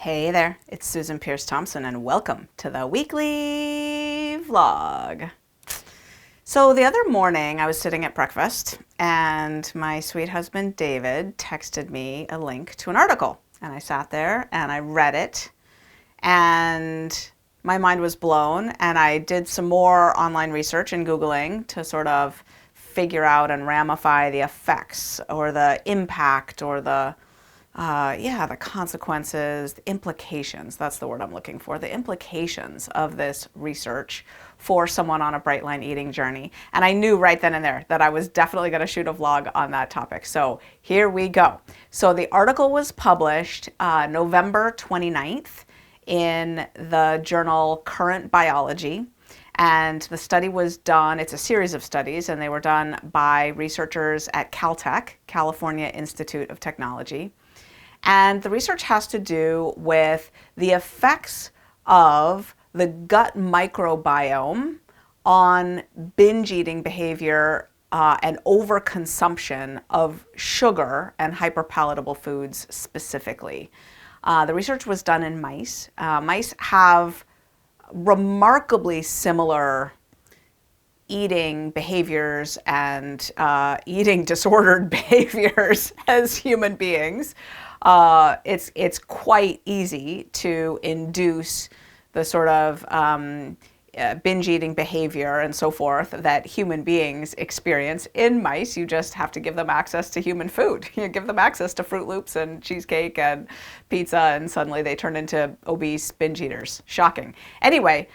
Hey there, it's Susan Pierce Thompson, and welcome to the weekly vlog. So, the other morning I was sitting at breakfast, and my sweet husband David texted me a link to an article. And I sat there and I read it, and my mind was blown. And I did some more online research and Googling to sort of figure out and ramify the effects or the impact or the consequences, the implications, that's the word I'm looking for, the implications of this research for someone on a bright line eating journey. And I knew right then and there that I was definitely going to shoot a vlog on that topic. So here we go. So the article was published November 29th in the journal Current Biology. And the study was done, it's a series of studies, and they were done by researchers at Caltech, California Institute of Technology. And the research has to do with the effects of the gut microbiome on binge eating behavior and overconsumption of sugar and hyperpalatable foods specifically. The research was done in mice. Mice have remarkably similar eating behaviors and eating disordered behaviors as human beings. It's quite easy to induce the sort of binge eating behavior and so forth that human beings experience in mice. You just have to give them access to human food. You give them access to Fruit Loops and cheesecake and pizza, and suddenly they turn into obese binge eaters. Shocking. Anyway,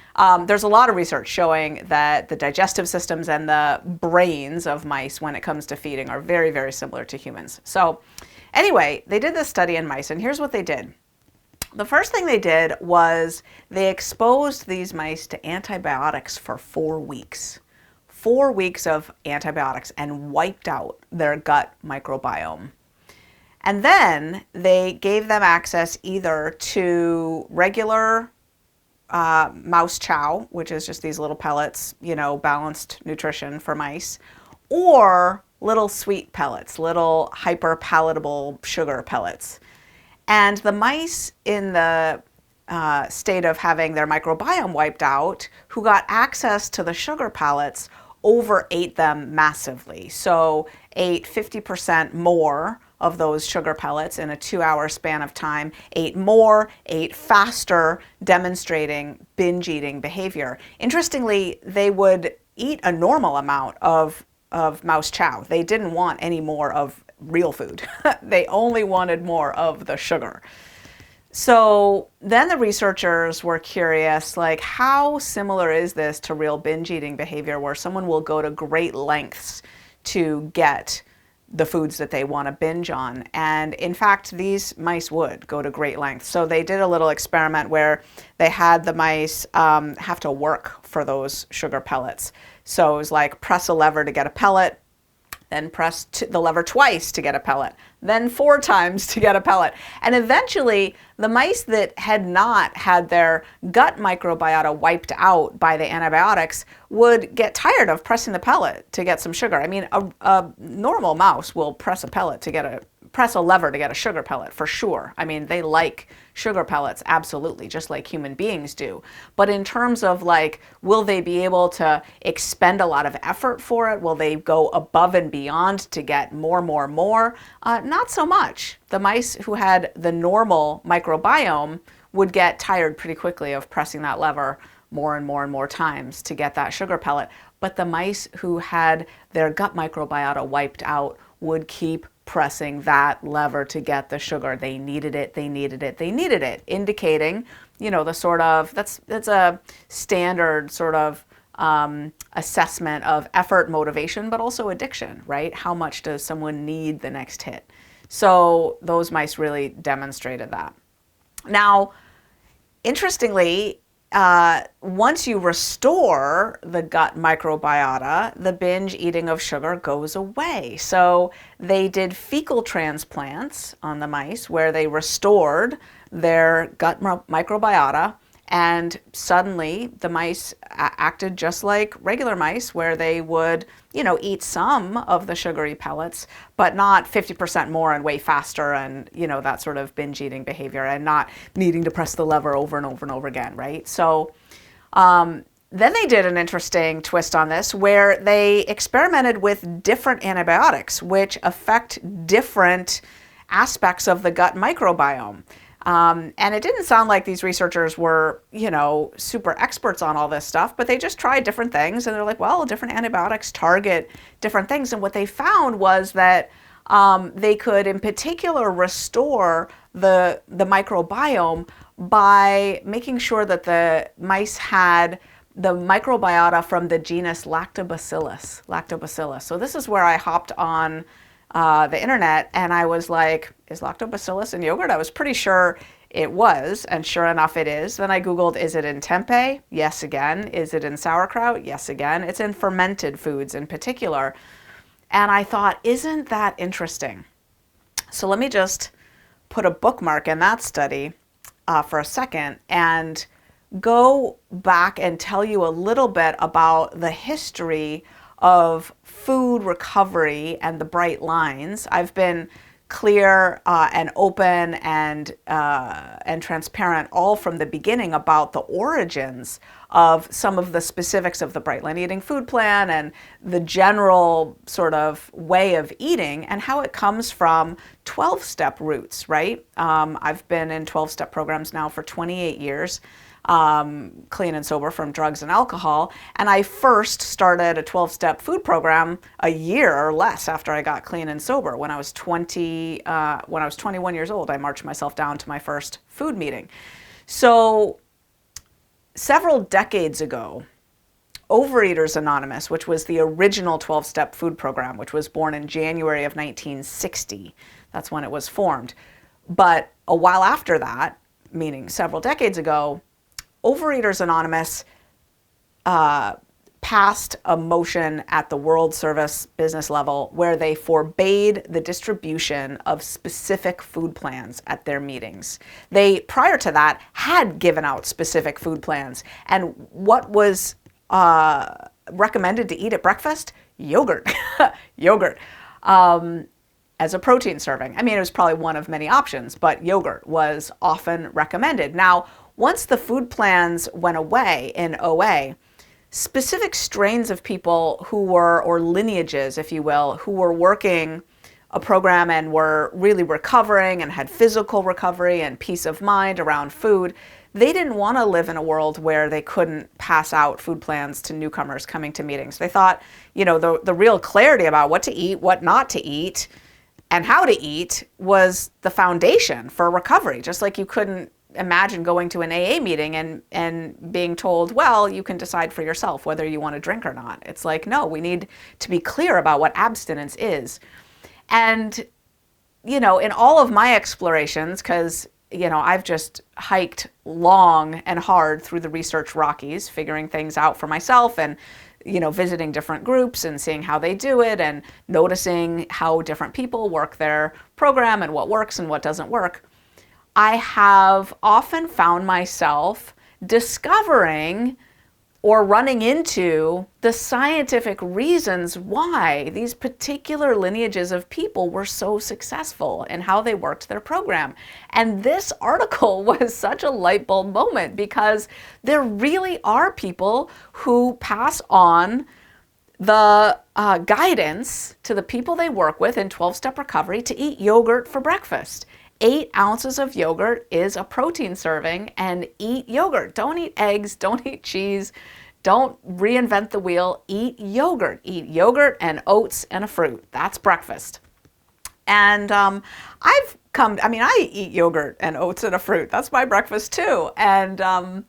there's a lot of research showing that the digestive systems and the brains of mice when it comes to feeding are very, very similar to humans. So anyway, they did this study in mice, and here's what they did. The first thing they did was they exposed these mice to antibiotics for 4 weeks. 4 weeks of antibiotics, and wiped out their gut microbiome. And then they gave them access either to regular mouse chow, which is just these little pellets, balanced nutrition for mice, or little sweet pellets, little hyperpalatable sugar pellets. And the mice in the state of having their microbiome wiped out, who got access to the sugar pellets, overate them massively. So ate 50% more of those sugar pellets in a 2-hour span of time, ate more, ate faster, demonstrating binge eating behavior. Interestingly, they would eat a normal amount of mouse chow. They didn't want any more of real food. They only wanted more of the sugar. So then the researchers were curious, like, how similar is this to real binge eating behavior where someone will go to great lengths to get the foods that they want to binge on? And in fact, these mice would go to great lengths. So they did a little experiment where they had the mice have to work for those sugar pellets. So it was like press a lever to get a pellet, then press the lever twice to get a pellet, then 4 times to get a pellet. And eventually, the mice that had not had their gut microbiota wiped out by the antibiotics would get tired of pressing the pellet to get some sugar. I mean, a normal mouse will press a lever to get a sugar pellet for sure. I mean, they like sugar pellets, absolutely, just like human beings do. But in terms of like, will they be able to expend a lot of effort for it? Will they go above and beyond to get more? Not so much. The mice who had the normal microbiome would get tired pretty quickly of pressing that lever more and more times to get that sugar pellet. But the mice who had their gut microbiota wiped out would keep pressing that lever to get the sugar. They needed it, indicating, the sort of, that's a standard sort of assessment of effort, motivation, but also addiction, right? How much does someone need the next hit? So those mice really demonstrated that. Now, interestingly, once you restore the gut microbiota, the binge eating of sugar goes away. So they did fecal transplants on the mice where they restored their gut microbiota And suddenly the mice acted just like regular mice, where they would, eat some of the sugary pellets, but not 50% more and way faster, and, that sort of binge eating behavior, and not needing to press the lever over and over and over again, right? So then they did an interesting twist on this, where they experimented with different antibiotics, which affect different aspects of the gut microbiome. And it didn't sound like these researchers were, super experts on all this stuff, but they just tried different things, and they're like, well, different antibiotics target different things. And what they found was that they could, in particular, restore the microbiome by making sure that the mice had the microbiota from the genus Lactobacillus. So this is where I hopped on the internet, and I was like, is lactobacillus in yogurt? I was pretty sure it was, and sure enough it is. Then I Googled, is it in tempeh? Yes, again. Is it in sauerkraut? Yes, again. It's in fermented foods in particular. And I thought, isn't that interesting? So let me just put a bookmark in that study for a second and go back and tell you a little bit about the history of food recovery and the bright lines. I've been clear and open and transparent all from the beginning about the origins of some of the specifics of the Bright Line Eating Food Plan and the general sort of way of eating, and how it comes from 12-step roots, right? I've been in 12-step programs now for 28 years. Clean and sober from drugs and alcohol. And I first started a 12-step food program a year or less after I got clean and sober. When I was 21 years old, I marched myself down to my first food meeting. So several decades ago, Overeaters Anonymous, which was the original 12-step food program, which was born in January of 1960, that's when it was formed. But a while after that, meaning several decades ago, Overeaters Anonymous passed a motion at the World Service Business level where they forbade the distribution of specific food plans at their meetings. They, prior to that, had given out specific food plans. And what was recommended to eat at breakfast? Yogurt. Yogurt. As a protein serving. I mean, it was probably one of many options, but yogurt was often recommended. Now, once the food plans went away in OA, specific strains of people who were, or lineages, if you will, who were working a program and were really recovering and had physical recovery and peace of mind around food, they didn't want to live in a world where they couldn't pass out food plans to newcomers coming to meetings. They thought, the real clarity about what to eat, what not to eat, and how to eat was the foundation for recovery. Just like you couldn't imagine going to an AA meeting and being told, well, you can decide for yourself whether you want to drink or not. It's like, no, we need to be clear about what abstinence is. And, in all of my explorations, because, I've just hiked long and hard through the research Rockies, figuring things out for myself and, visiting different groups and seeing how they do it and noticing how different people work their program and what works and what doesn't work. I have often found myself discovering or running into the scientific reasons why these particular lineages of people were so successful in how they worked their program. And this article was such a light bulb moment, because there really are people who pass on the guidance to the people they work with in 12-step recovery to eat yogurt for breakfast. 8 ounces of yogurt is a protein serving, and eat yogurt. Don't eat eggs, don't eat cheese, don't reinvent the wheel, eat yogurt. Eat yogurt and oats and a fruit. That's breakfast. And I eat yogurt and oats and a fruit. That's my breakfast too. And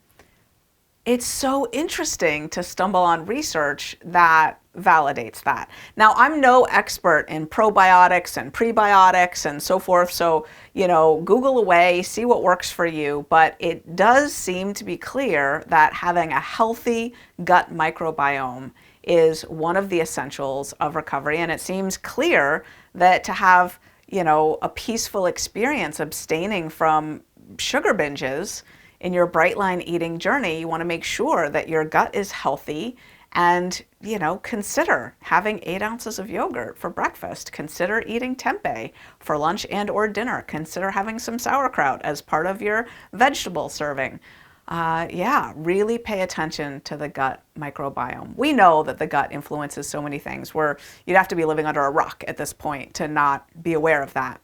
it's so interesting to stumble on research that validates that. Now, I'm no expert in probiotics and prebiotics and so forth, so, Google away, see what works for you, but it does seem to be clear that having a healthy gut microbiome is one of the essentials of recovery, and it seems clear that to have, a peaceful experience abstaining from sugar binges in your bright line eating journey, you want to make sure that your gut is healthy and, consider having 8 ounces of yogurt for breakfast. Consider eating tempeh for lunch and or dinner. Consider having some sauerkraut as part of your vegetable serving. Really pay attention to the gut microbiome. We know that the gut influences so many things where you'd have to be living under a rock at this point to not be aware of that.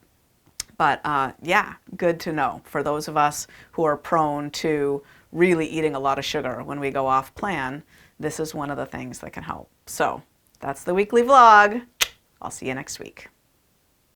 But good to know for those of us who are prone to really eating a lot of sugar when we go off plan. This is one of the things that can help. So that's the weekly vlog. I'll see you next week.